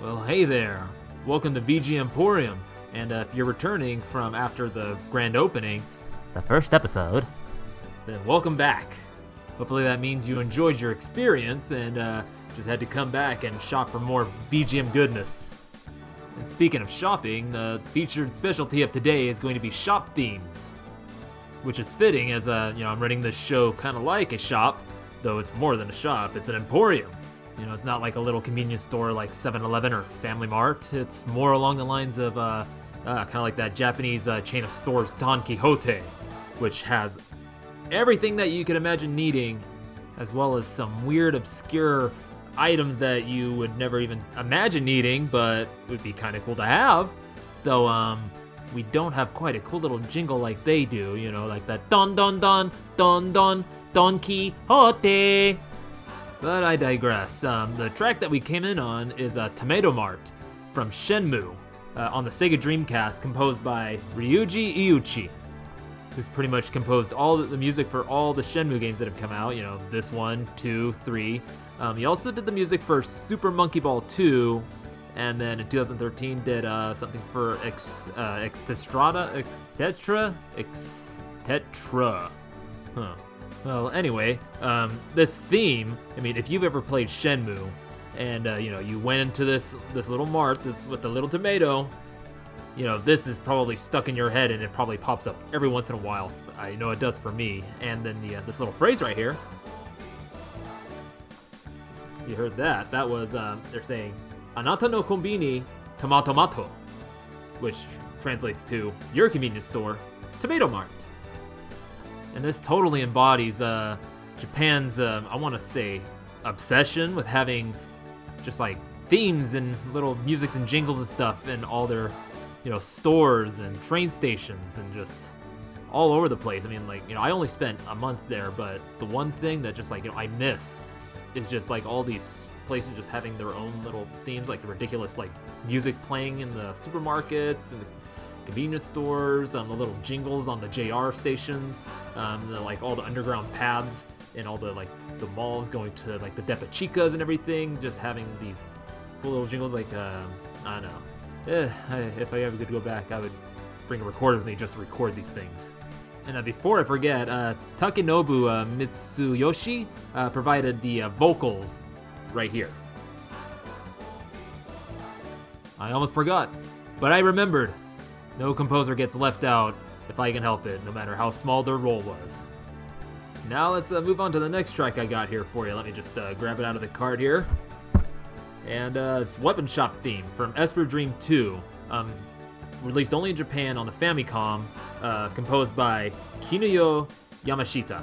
Well, hey there. Welcome to VG Emporium. And if you're returning from after the grand opening, the first episode, then welcome back. Hopefully that means you enjoyed your experience and just had to come back and shop for more VGM goodness. And speaking of shopping, the featured specialty of today is going to be shop themes, which is fitting as I'm running this show kind of like a shop, though it's more than a shop. It's an emporium. It's not like a little convenience store like 7-Eleven or Family Mart. It's more along the lines of kind of like that Japanese chain of stores Don Quixote, which has everything that you could imagine needing, as well as some weird, obscure items that you would never even imagine needing, but would be kind of cool to have. Though, we don't have quite a cool little jingle like they do, like that Don Don Don Don Don Don Quixote. But I digress. The track that we came in on is Tomato Mart from Shenmue on the Sega Dreamcast, composed by Ryuji Iuchi, who's pretty much composed all the music for all the Shenmue games that have come out, this 1, 2, 3. He also did the music for Super Monkey Ball 2, and then in 2013 did something for Extetra. Huh. Well, anyway, this theme, if you've ever played Shenmue, and, you went into this little mart, with the little tomato, this is probably stuck in your head, and it probably pops up every once in a while. I know it does for me. And then this little phrase right here, you heard that. That was, they're saying, Anata no konbini tomatomato, which translates to, your convenience store, Tomato Mart. And this totally embodies Japan's, I want to say, obsession with having just like themes and little musics and jingles and stuff in all their, stores and train stations and just all over the place. I only spent a month there, but the one thing that just I miss is just like all these places just having their own little themes, like the ridiculous music playing in the supermarkets and the convenience stores, the little jingles on the JR stations, all the underground paths and all the the malls going to the Depa Chicas and everything, just having these cool little jingles. I don't know. If I ever could go back, I would bring a recorder with me just to record these things. And before I forget, Takenobu Mitsuyoshi provided the vocals right here. I almost forgot, but I remembered. No composer gets left out if I can help it, no matter how small their role was. Now let's move on to the next track I got here for you. Let me just grab it out of the card here. And it's Weapon Shop theme from Esper Dream 2. Released only in Japan on the Famicom, composed by Kinuyo Yamashita.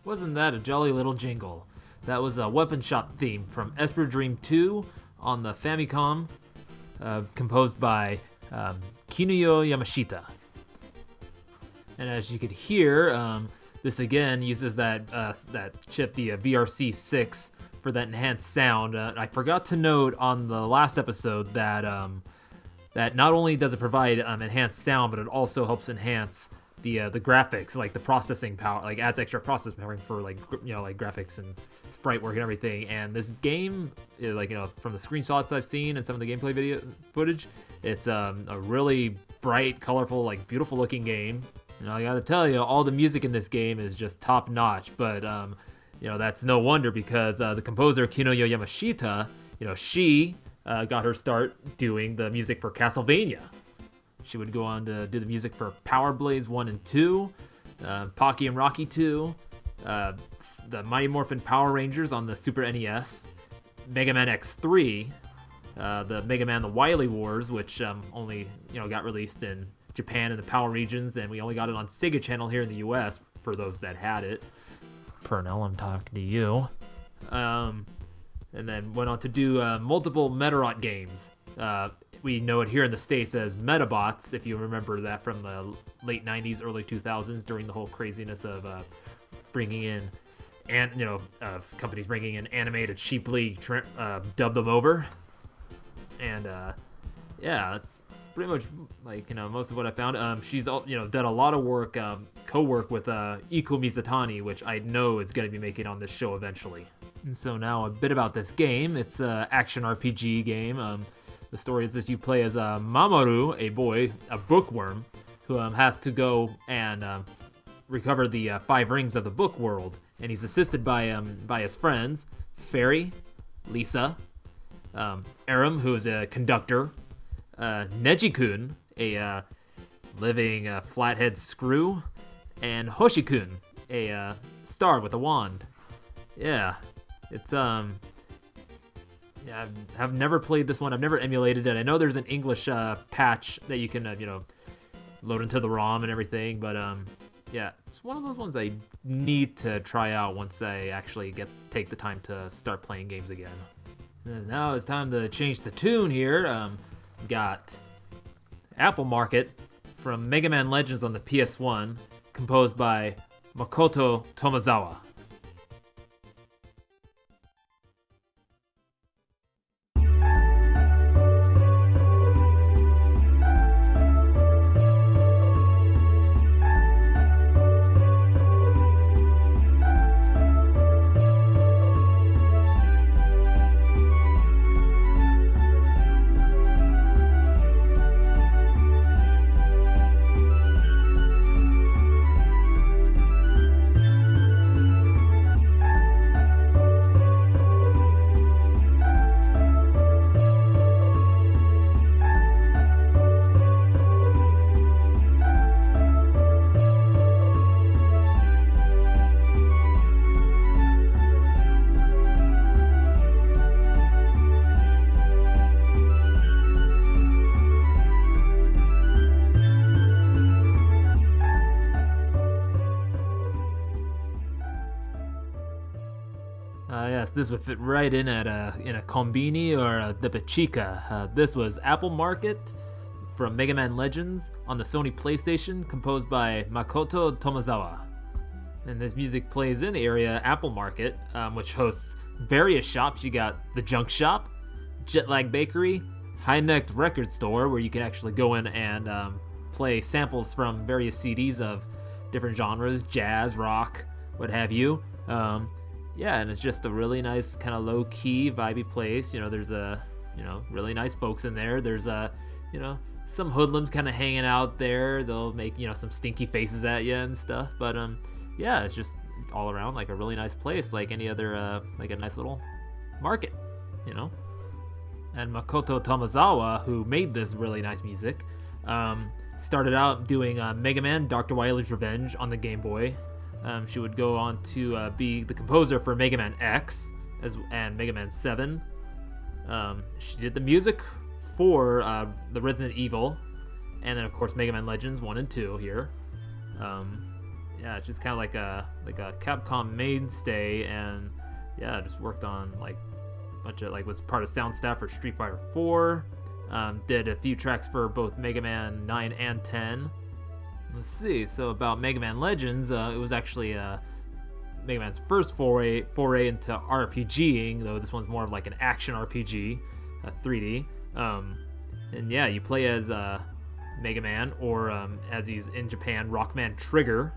Wasn't that a jolly little jingle? That was a Weapon Shop theme from Esper Dream 2 on the Famicom, composed by Kinuyo Yamashita. And as you could hear, this again uses that chip, the VRC6, for that enhanced sound. I forgot to note on the last episode that that not only does it provide enhanced sound, but it also helps enhance the graphics, the processing power, adds extra processing power for graphics and sprite work and everything. And this game, from the screenshots I've seen and some of the gameplay video footage, it's a really bright, colorful, beautiful looking game. I gotta tell you, all the music in this game is just top notch. But that's no wonder because the composer Kinuyo Yamashita, she got her start doing the music for Castlevania. She would go on to do the music for Power Blades 1 and 2, Pocky and Rocky 2, the Mighty Morphin Power Rangers on the Super NES, Mega Man X3, the Mega Man The Wily Wars, which only got released in Japan and the PAL regions, and we only got it on Sega Channel here in the US for those that had it. Pernell, I'm talking to you. And then went on to do multiple Medarot games. We know it here in the States as Metabots, if you remember that from the late 90s, early 2000s, during the whole craziness of bringing in, of companies bringing in animated cheaply, dub them over. And that's pretty much most of what I found. She's done a lot of work, co-work with Iko Mizutani, which I know is going to be making on this show eventually. And so now a bit about this game. It's an action RPG game. The story is this: you play as Mamoru, a boy, a bookworm, who has to go and recover the 5 rings of the book world. And he's assisted by his friends, Fairy, Lisa, Aram, who is a conductor, Neji-kun, a living flathead screw, and Hoshi-kun, a star with a wand. Yeah, it's I've never played this one. I've never emulated it. I know there's an English patch that you can load into the ROM and everything, but it's one of those ones I need to try out once I actually take the time to start playing games again. Now it's time to change the tune here. Got Apple Market from Mega Man Legends on the PS1, composed by Makoto Tomozawa. This would fit right in at in a Konbini or a Depachica. This was Apple Market from Mega Man Legends on the Sony PlayStation, composed by Makoto Tomozawa. And this music plays in the area Apple Market, which hosts various shops. You got the Junk Shop, Jetlag Bakery, High Necked Record Store, where you can actually go in and play samples from various CDs of different genres, jazz, rock, what have you. And it's just a really nice kind of low-key, vibey place. There's really nice folks in there. There's some hoodlums kind of hanging out there. They'll make some stinky faces at you and stuff. But it's just all around like a really nice place, like any other like a nice little market, And Makoto Tomozawa, who made this really nice music, started out doing Mega Man: Dr. Wily's Revenge on the Game Boy. She would go on to be the composer for Mega Man X and Mega Man 7. She did the music for the Resident Evil, and then of course Mega Man Legends 1 and 2 here. It's just kind of like a Capcom mainstay, and just worked on like a bunch of was part of sound staff for Street Fighter 4. Did a few tracks for both Mega Man 9 and 10. Let's see. So about Mega Man Legends, it was actually Mega Man's first foray into RPGing, though this one's more of like an action RPG, 3D. You play as Mega Man, or as he's in Japan, Rockman Trigger,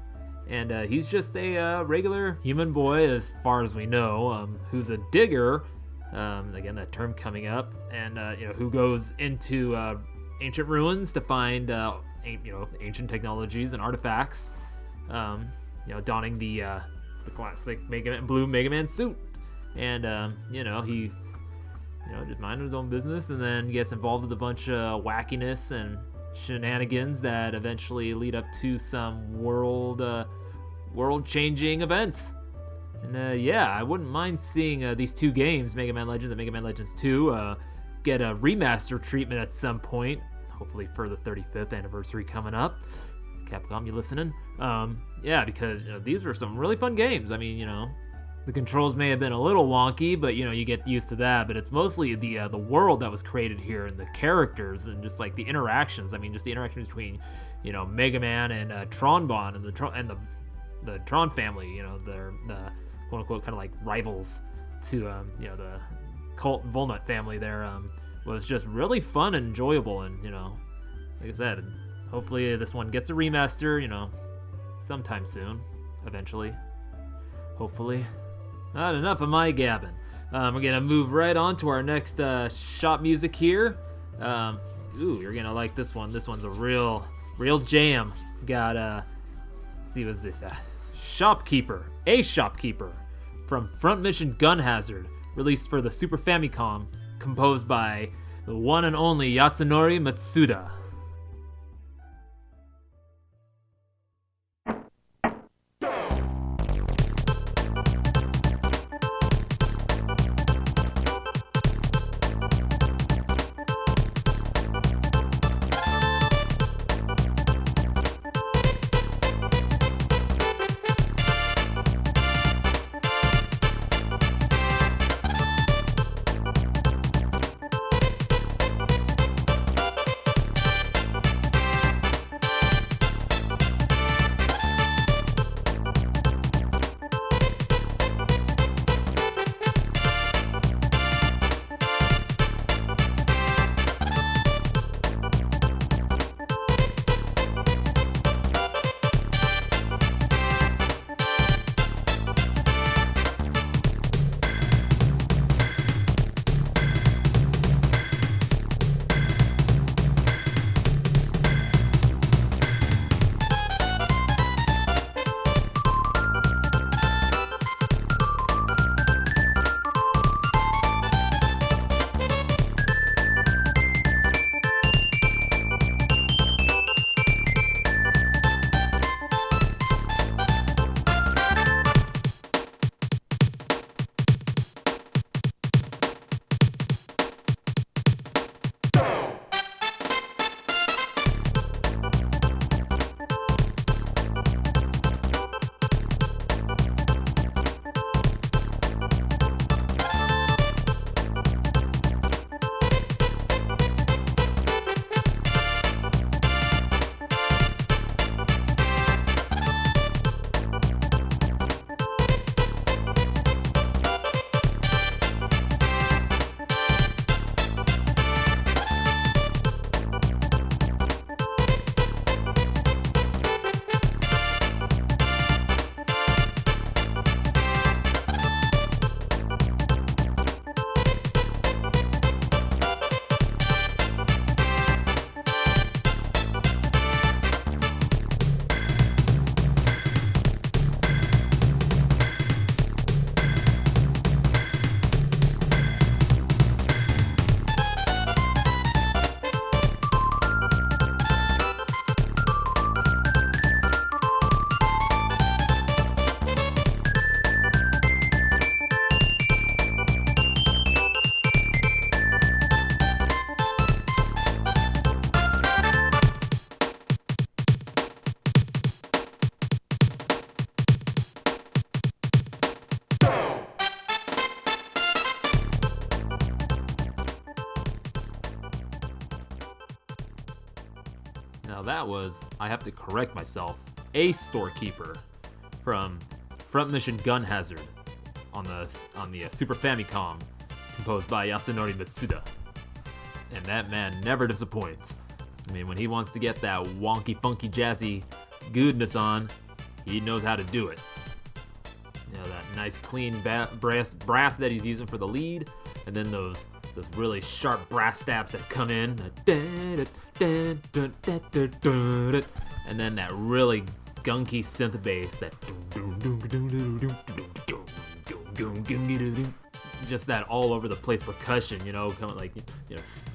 and he's just a regular human boy, as far as we know, who's a digger. Again, that term coming up, and who goes into ancient ruins to find ancient technologies and artifacts, donning the the classic blue Mega Man suit. And, he, just minding his own business, and then gets involved with a bunch of wackiness and shenanigans that eventually lead up to some world-changing events. And, I wouldn't mind seeing these two games, Mega Man Legends and Mega Man Legends 2, get a remaster treatment at some point, hopefully for the 35th anniversary coming up. Capcom, you listening? Because these were some really fun games. I mean, the controls may have been a little wonky, but you get used to that. But it's mostly the world that was created here and the characters and just like the interactions. I mean, just the interactions between Mega Man and Tronbon and the Tron family. They're the quote unquote kind of like rivals to the Cult Volnut family. There was just really fun and enjoyable, and like I said, hopefully this one gets a remaster. Sometime soon, eventually, hopefully. Not enough of my gabbing. We're gonna move right on to our next shop music here. You're gonna like this one. This one's a real jam. Got see what's this? Shopkeeper, a Shopkeeper from Front Mission Gun Hazard, released for the Super Famicom, composed by the one and only Yasunori Mitsuda. Now that was, I have to correct myself, a Storekeeper from Front Mission Gun Hazard on the Super Famicom, composed by Yasunori Mitsuda. And that man never disappoints. I mean, when he wants to get that wonky, funky, jazzy goodness on, he knows how to do it. You know, that nice, clean brass that he's using for the lead, and then those really sharp brass stabs that come in, and then that really gunky synth bass, that just that all over the place percussion, coming like,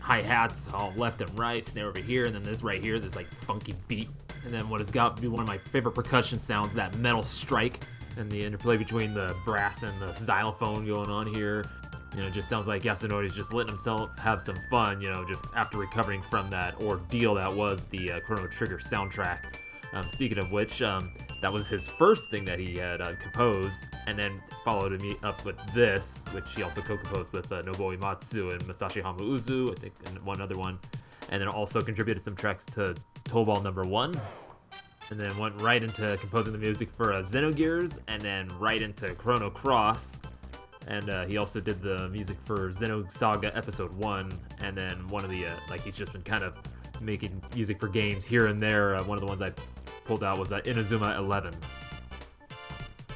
hi-hats all left and right, snare over here, and then this right here, this like funky beat. And then what has got to be one of my favorite percussion sounds, that metal strike, and the interplay between the brass and the xylophone going on here. It just sounds like Yasunori's just letting himself have some fun, just after recovering from that ordeal that was the Chrono Trigger soundtrack. Speaking of which, that was his first thing that he had composed, and then followed me up with this, which he also co-composed with Nobuo Uematsu and Masashi Hamauzu, I think, and one other one. And then also contributed some tracks to Tobal No. 1. And then went right into composing the music for Xenogears, and then right into Chrono Cross. And he also did the music for Xenosaga Episode 1, and then one of the, he's just been kind of making music for games here and there. One of the ones I pulled out was Inazuma 11.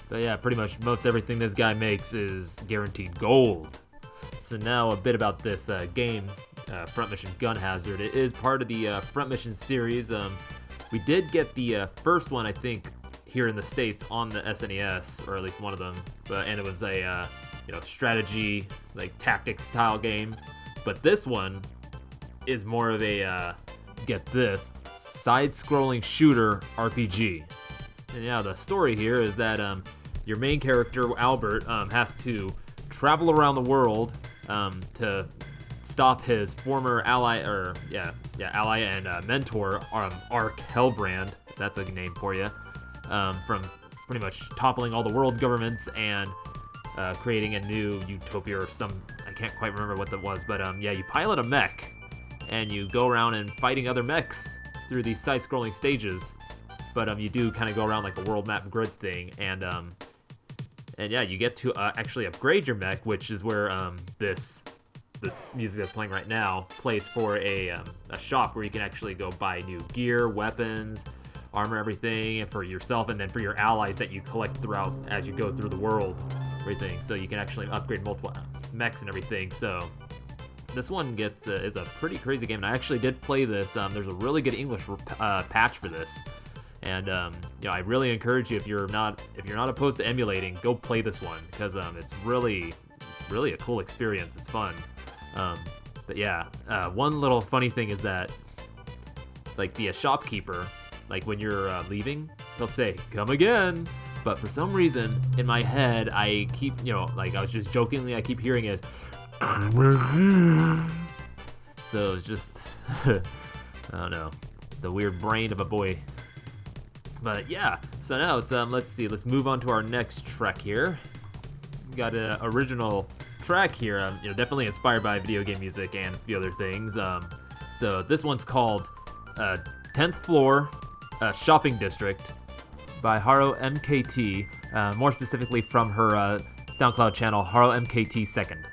But yeah, pretty much most everything this guy makes is guaranteed gold. So now a bit about this game, Front Mission Gun Hazard. It is part of the Front Mission series. We did get the first one, I think, here in the States on the SNES, or at least one of them. And it was a strategy, like tactics style game. But this one is more of a, get this, side-scrolling shooter RPG. And yeah, the story here is that your main character, Albert, has to travel around the world to stop his former ally, ally and mentor, Ark Hellbrand, that's a name for you, from pretty much toppling all the world governments and creating a new utopia or some, I can't quite remember what that was, but you pilot a mech, and you go around and fighting other mechs through these side-scrolling stages, but you do kind of go around like a world map grid thing, and you get to actually upgrade your mech, which is where this music that's playing right now plays for a shop where you can actually go buy new gear, weapons, armor, everything, and for yourself, and then for your allies that you collect throughout as you go through the world, everything. So you can actually upgrade multiple mechs and everything. So this one is a pretty crazy game, and I actually did play this. There's a really good English patch for this, and I really encourage you, if you're not opposed to emulating, go play this one, because it's really a cool experience. It's fun. But yeah, one little funny thing is that, like, the shopkeeper, like when you're leaving, he'll say, "Come again." But for some reason, in my head, I keep, I was just jokingly, I keep hearing it. So it's just, I don't know, the weird brain of a boy. But yeah, so now it's, let's move on to our next track here. We got an original track here, definitely inspired by video game music and a few other things. So this one's called 10th Floor Shopping District by Haro MKT, more specifically from her SoundCloud channel, Haro MKT Second.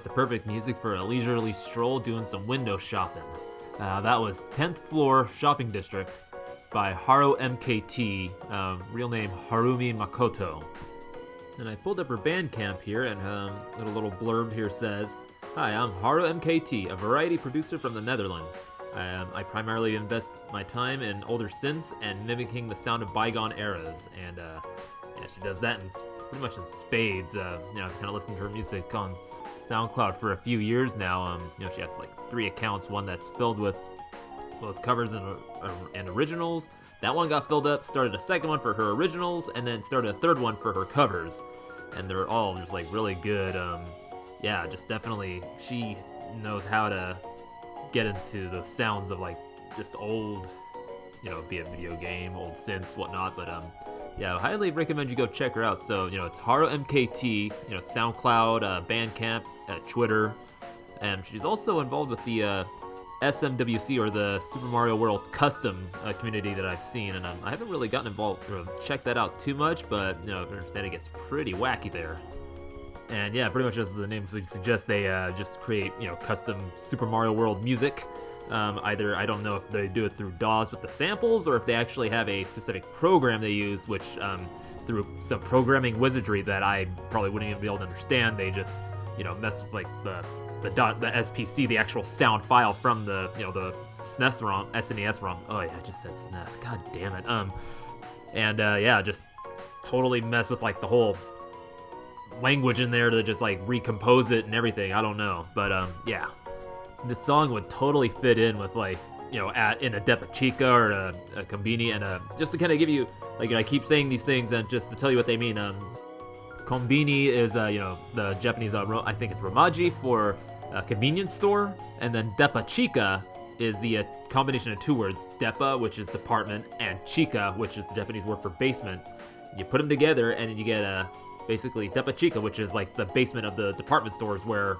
the perfect music for a leisurely stroll doing some window shopping. That was 10th Floor Shopping District by Haru MKT, real name Harumi Makoto. And I pulled up her Bandcamp here, and a little blurb here says, "Hi, I'm Haru MKT, a variety producer from the Netherlands. I primarily invest my time in older synths and mimicking the sound of bygone eras." And she does that pretty much in spades. I've kind of listened to her music on SoundCloud for a few years now. She has like 3 accounts, one that's filled with both covers and originals. That one got filled up, started a second one for her originals, and then started a third one for her covers. And they're all just like really good. Just definitely, she knows how to get into those sounds of like just old, be it video game, old synths, whatnot. But I highly recommend you go check her out. So, it's Haru MKT, SoundCloud, Bandcamp, Twitter. And she's also involved with the SMWC, or the Super Mario World custom community that I've seen, and I haven't really gotten involved or checked that out too much, but I understand it gets pretty wacky there. And pretty much as the name would suggest, they just create custom Super Mario World music. Either, I don't know if they do it through DAWs with the samples, or if they actually have a specific program they use, which through some programming wizardry that I probably wouldn't even be able to understand, they just mess with like the SPC, the actual sound file from the the SNES ROM. Oh yeah, I just said SNES. God damn it. Just totally mess with like the whole language in there to just like recompose it and everything. I don't know, but this song would totally fit in with like in a Deppa Chica or a Kombini, and just to kind of give you like, I keep saying these things and just to tell you what they mean. Kombini is the Japanese I think it's romaji for convenience store, and then Deppa Chica is the combination of 2 words, Deppa, which is department, and Chica, which is the Japanese word for basement. You put them together and you get basically Deppa Chica, which is like the basement of the department stores, where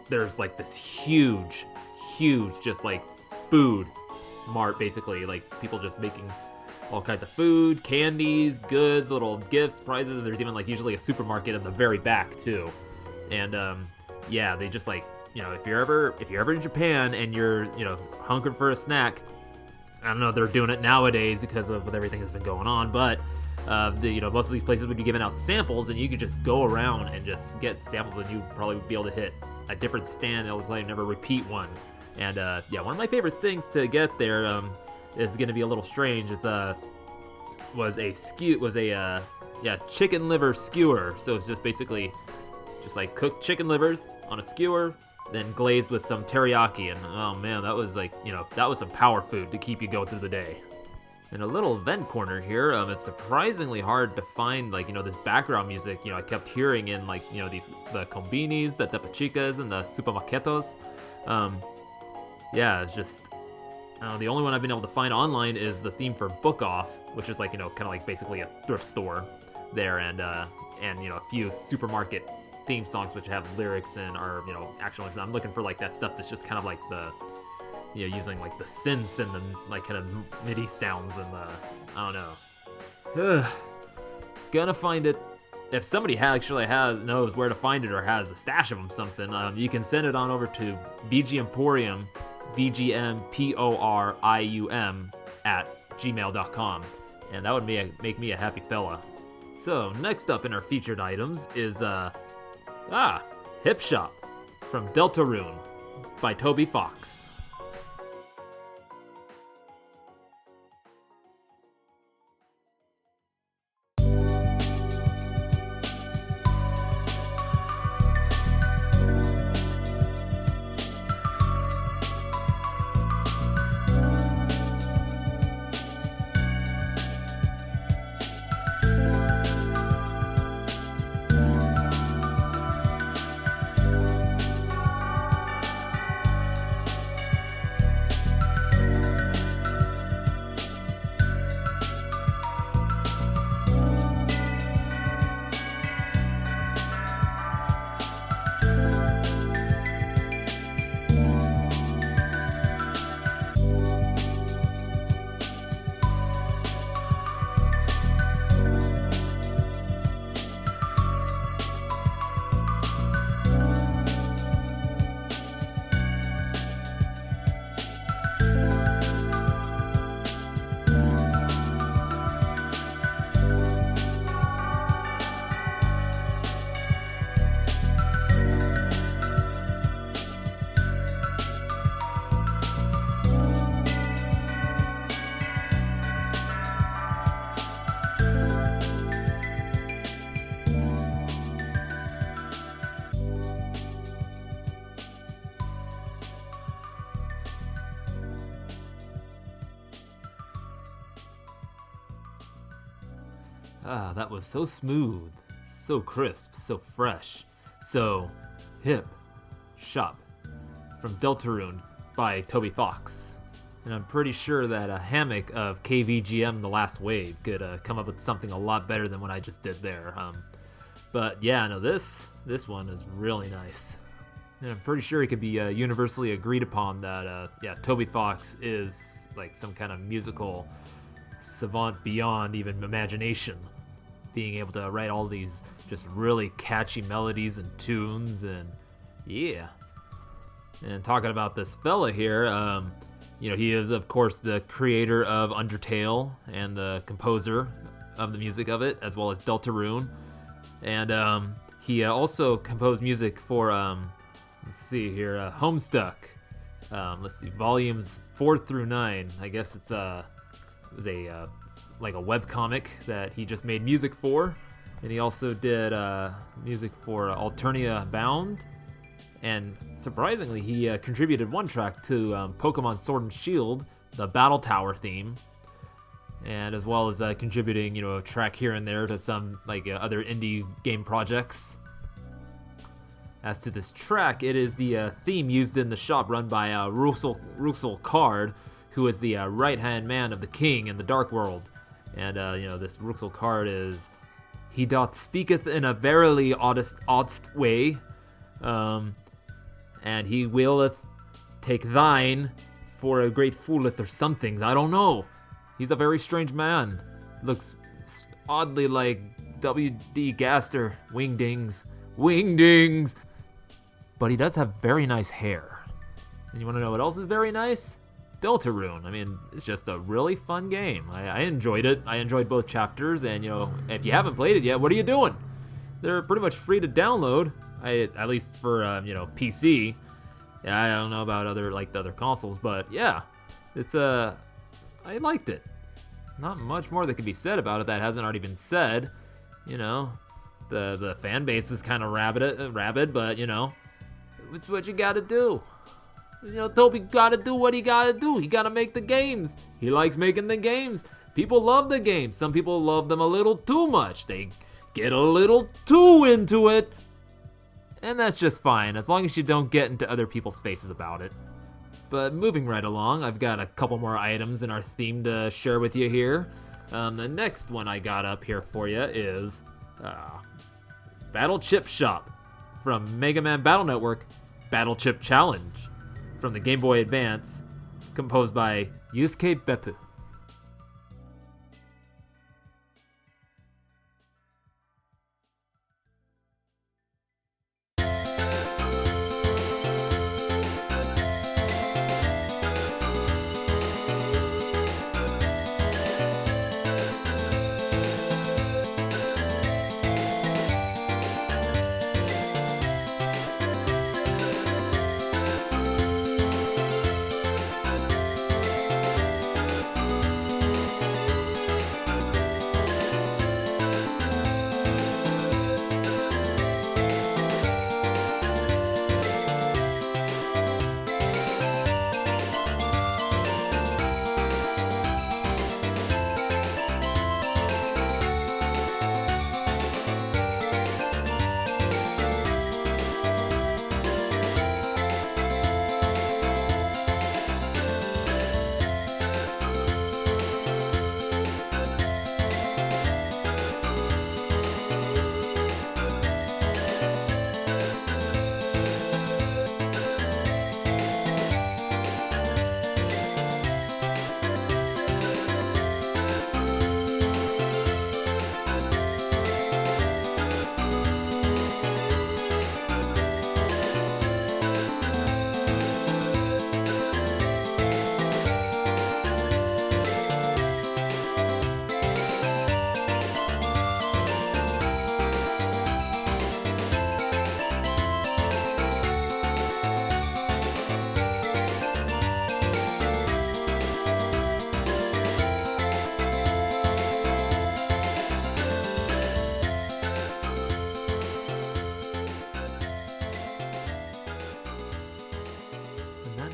there's like this huge just like food mart, basically, like people just making all kinds of food, candies, goods, little gifts, prizes, and there's even like usually a supermarket in the very back too. And they just like, if you're ever in Japan and you're hungering for a snack, I don't know, they're doing it nowadays because of everything that's been going on, but most of these places would be giving out samples, and you could just go around and just get samples, and you probably would be able to hit a different stand. It'll probably never repeat one. And one of my favorite things to get there is going to be a little strange. Was a chicken liver skewer. So it's just basically just like cooked chicken livers on a skewer, then glazed with some teriyaki. And oh man, that was like, that was some power food to keep you going through the day. In a little event corner here, it's surprisingly hard to find like, this background music. I kept hearing in like, the Kombinis, the Deppa Chicas, and the Supermarketos. It's just, the only one I've been able to find online is the theme for Book Off, which is like, kind of like basically a thrift store there, and a few supermarket theme songs which have lyrics and are, actual. I'm looking for like that stuff that's just kind of like the, using like the synths and the like kind of MIDI sounds and the, I don't know. Gonna find it. If somebody knows where to find it or has a stash of them, something, you can send it on over to VG Emporium, VGMPORIUM @gmail.com, and that would make me a happy fella. So next up in our featured items is Hip Shop from Deltarune by Toby Fox. Ah, that was so smooth, so crisp, so fresh, so hip. Shop from Deltarune by Toby Fox. And I'm pretty sure that a hammock of KVGM The Last Wave could come up with something a lot better than what I just did there. But yeah, no, this one is really nice. And I'm pretty sure it could be universally agreed upon that, Toby Fox is like some kind of musical savant beyond even imagination. Being able to write all these just really catchy melodies and tunes, and yeah. And talking about this fella here, he is, of course, the creator of Undertale and the composer of the music of it, as well as Deltarune. And he also composed music for, let's see here, Homestuck. Volumes 4 through 9. I guess it was a webcomic that he just made music for. And he also did music for Alternia Bound. And surprisingly, he contributed one track to Pokemon Sword and Shield, the Battle Tower theme. And as well as contributing, a track here and there to some other indie game projects. As to this track, it is the theme used in the shop run by Ruxel Card, who is the right-hand man of the king in the Dark World. And, this Ruxel Card is, he doth speaketh in a verily oddest way, and he willeth take thine for a great fooleth or something. I don't know. He's a very strange man. Looks oddly like W.D. Gaster. Wingdings. But he does have very nice hair. And you want to know what else is very nice? Deltarune. I mean, it's just a really fun game. I enjoyed it. I enjoyed both chapters, and if you haven't played it yet, what are you doing? They're pretty much free to download. At least for PC. Yeah, I don't know about the other consoles, but yeah, it's I liked it. Not much more that could be said about it that hasn't already been said. The fan base is kind of rabid, but it's what you gotta do. Toby gotta do what he gotta do. He gotta make the games. He likes making the games. People love the games. Some people love them a little too much. They get a little too into it. And that's just fine, as long as you don't get into other people's faces about it. But moving right along, I've got a couple more items in our theme to share with you here. The next one I got up here for you is Battle Chip Shop from Megaman Battle Network Battle Chip Challenge from the Game Boy Advance, composed by Yusuke Beppu.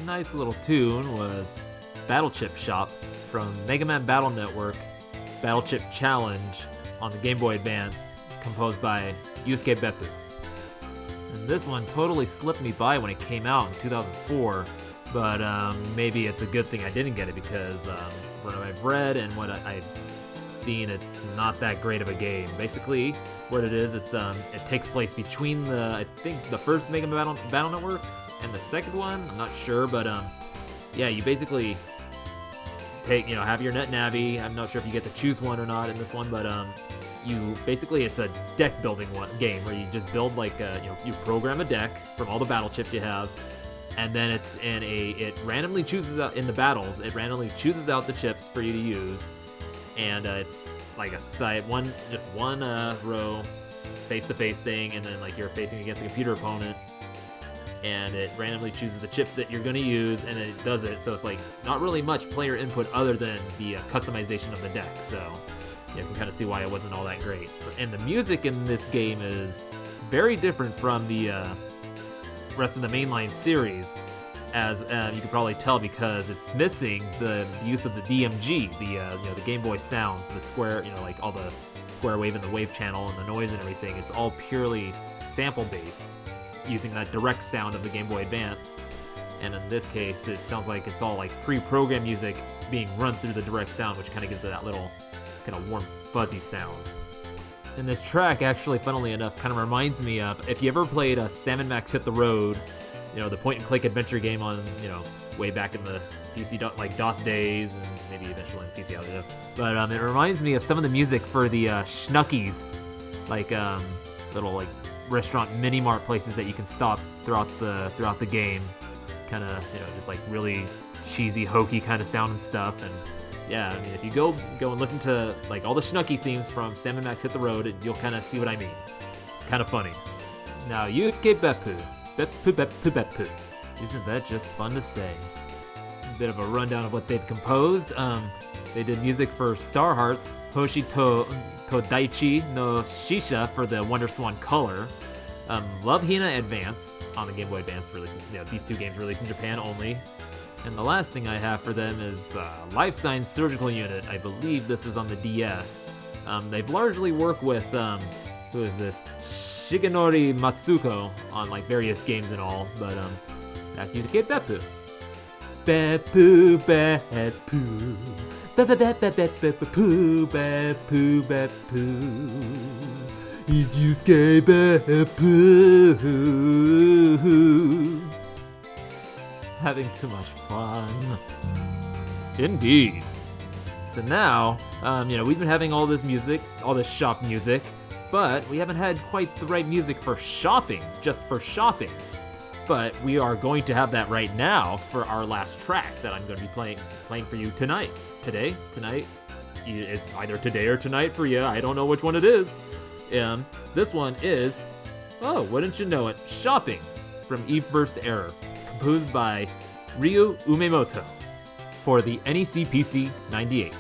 Nice little tune was Battle Chip Shop from Mega Man Battle Network Battle Chip Challenge on the Game Boy Advance, composed by Yusuke Beppu. And this one totally slipped me by when it came out in 2004, but maybe it's a good thing I didn't get it because what I've read and what I've seen, it's not that great of a game. Basically, what it is, it takes place between I think the first Megaman Battle Network and the second one. I'm not sure, but yeah, you basically have your net navi. I'm not sure if you get to choose one or not in this one, but it's a deck building game where you just build you program a deck from all the battle chips you have, and then it randomly chooses out in the battles. It randomly chooses out the chips for you to use, and it's like one row face-to-face thing, and then you're facing against a computer opponent, and it randomly chooses the chips that you're going to use, and it does it. So it's not really much player input other than the customization of the deck. So you can kind of see why it wasn't all that great. And the music in this game is very different from the rest of the mainline series, as you can probably tell because it's missing the use of the DMG, the Game Boy sounds, the square, all the square wave and the wave channel and the noise and everything. It's all purely sample based, using that direct sound of the Game Boy Advance. And in this case, it sounds like it's all pre-programmed music being run through the direct sound, which kind of gives it that little kind of warm, fuzzy sound. And this track, actually, funnily enough, kind of reminds me of, if you ever played Sam & Max Hit the Road, the point-and-click adventure game on, way back in the PC, DOS days, and maybe eventually in PC, I don't know. But it reminds me of some of the music for the Schnuckies, little, restaurant mini-mart places that you can stop throughout the game. Kind of, just really cheesy, hokey kind of sound and stuff. And yeah, I mean, if you go and listen to all the Schnucky themes from Sam & Max Hit the Road, you'll kind of see what I mean. It's kind of funny. Now, Yusuke Beppu. Beppu. Isn't that just fun to say? A bit of a rundown of what they've composed. They did music for Star Hearts, Hoshi Todaichi no Shisha for the Wonder Swan Color, Love Hina Advance on the Game Boy Advance, these two games released in Japan only. And the last thing I have for them is Life Science Surgical Unit. I believe this was on the DS. They've largely worked with, who is this? Shigenori Matsuko on various games and all, but that's Yusuke Beppu. Beppu, Beppu. Beppu, Beppu, Beppu. He's Yusuke Beppu. Having too much fun. Indeed. So now, we've been having all this music, all this shop music, but we haven't had quite the right music for shopping, just for shopping. But we are going to have that right now for our last track that I'm going to be playing for you tonight. Tonight. It's either today or tonight for you. I don't know which one it is. This one is, oh, wouldn't you know it, Shopping from Eve vs. Error, composed by Ryu Umemoto for the NEC PC 98.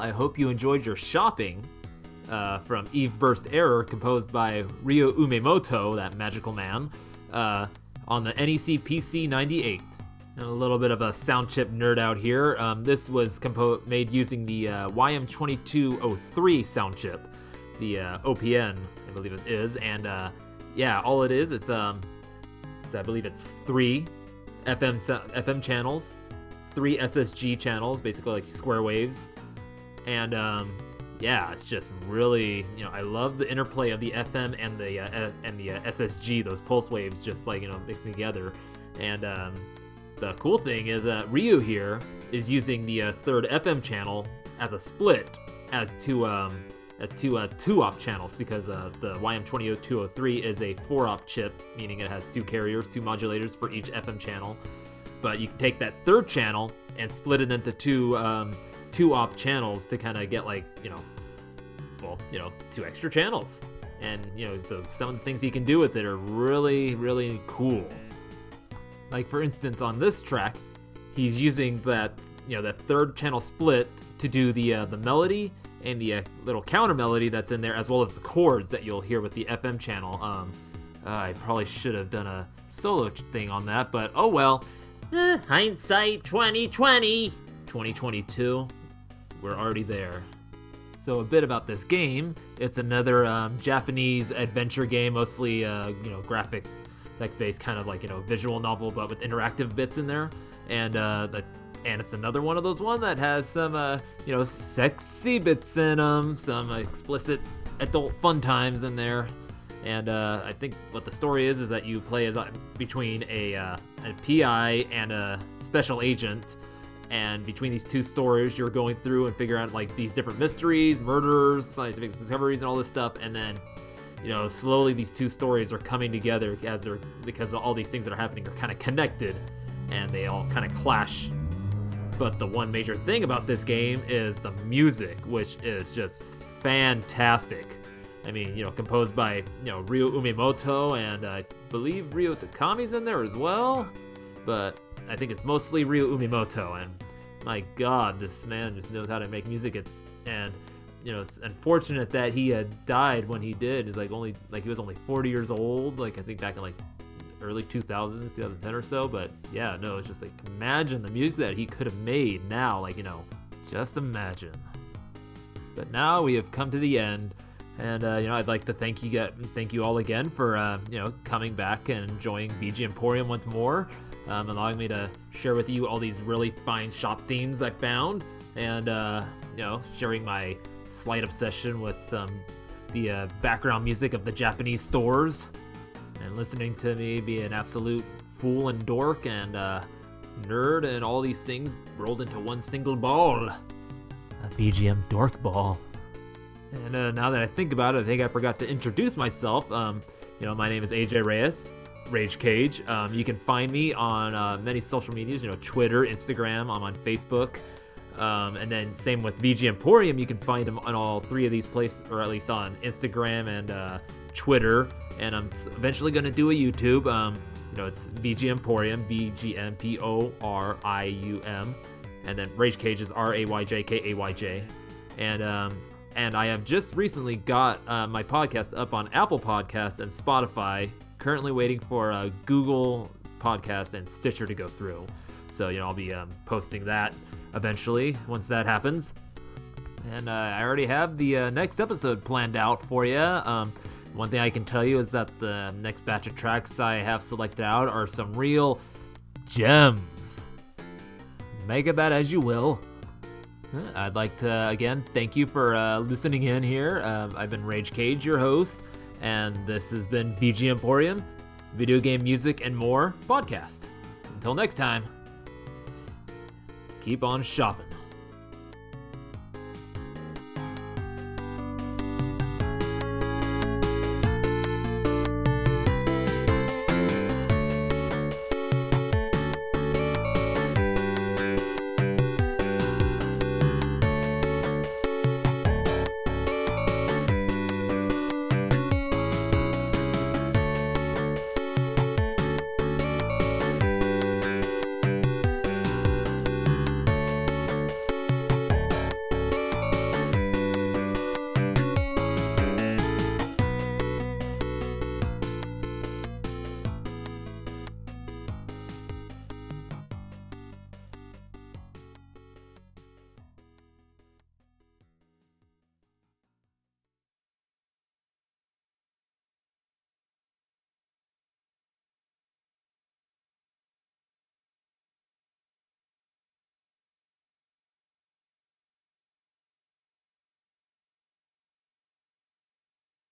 I hope you enjoyed your shopping from Eve Burst Error, composed by Umemoto, that magical man, on the NEC PC 98. And a little bit of a sound chip nerd out here. This was made using the YM2203 sound chip, the OPN, I believe it is. And yeah, all it is, I believe it's 3 FM channels, 3 SSG channels, basically like square waves. And yeah, it's just really, I love the interplay of the FM and the SSG, those pulse waves, just like, mixing together. And the cool thing is that Ryu here is using the 3rd FM channel as a split, as two 2-op channels, because the YM2203 is a 4-op chip, meaning it has 2 carriers, 2 modulators for each FM channel. But you can take that 3rd channel and split it into 2 2-op channels to kind of get, like, 2 extra channels. And some of the things you can do with it are really, really cool. Like, for instance, on this track, he's using that 3rd channel split to do the melody and the little counter melody that's in there, as well as the chords that you'll hear with the FM channel. I probably should have done a solo thing on that, but oh well. Hindsight 2022. We're already there. So a bit about this game. It's another Japanese adventure game, mostly graphic, text-based, kind of like visual novel, but with interactive bits in there. And it's another one of those that has some sexy bits in them, some explicit adult fun times in there. And I think what the story is that you play as between a PI and a special agent. And between these 2 stories, you're going through and figure out like these different mysteries, murders, scientific discoveries, and all this stuff. And then, slowly these 2 stories are coming together because all these things that are happening are kind of connected, and they all kind of clash. But the one major thing about this game is the music, which is just fantastic. I mean, composed by Ryu Umemoto, and I believe Ryo Takami's in there as well. But I think it's mostly Ryu Umemoto, and my God, this man just knows how to make music. It's unfortunate that he had died when he did. It's he was only 40 years old, I think back in early 2000s, 2010 or so. But yeah, no, it's just imagine the music that he could have made now, just imagine. But now we have come to the end, and I'd like to thank you all again for coming back and enjoying VG Emporium once more. Allowing me to share with you all these really fine shop themes I found, and sharing my slight obsession with the background music of the Japanese stores, and listening to me be an absolute fool and dork and nerd and all these things rolled into one single ball. A VGM dork ball. And now that I think about it, I think I forgot to introduce myself. My name is AJ Reyes, Rage Cage. You can find me on many social medias, Twitter, Instagram, I'm on Facebook. And then same with VG Emporium, you can find them on all 3 of these places, or at least on Instagram and Twitter. And I'm eventually going to do a YouTube. It's VG Emporium, VGMPORIUM. And then Rage Cage is RAYJKAYJ. And I have just recently got my podcast up on Apple Podcasts and Spotify. Currently waiting for Google Podcast and Stitcher to go through. So, I'll be posting that eventually once that happens. And I already have the next episode planned out for you. One thing I can tell you is that the next batch of tracks I have selected out are some real gems. Make of that as you will. I'd like to, again, thank you for listening in here. I've been Rage Cage, your host, and this has been VG Emporium, Video Game Music and More podcast. Until next time, keep on shopping.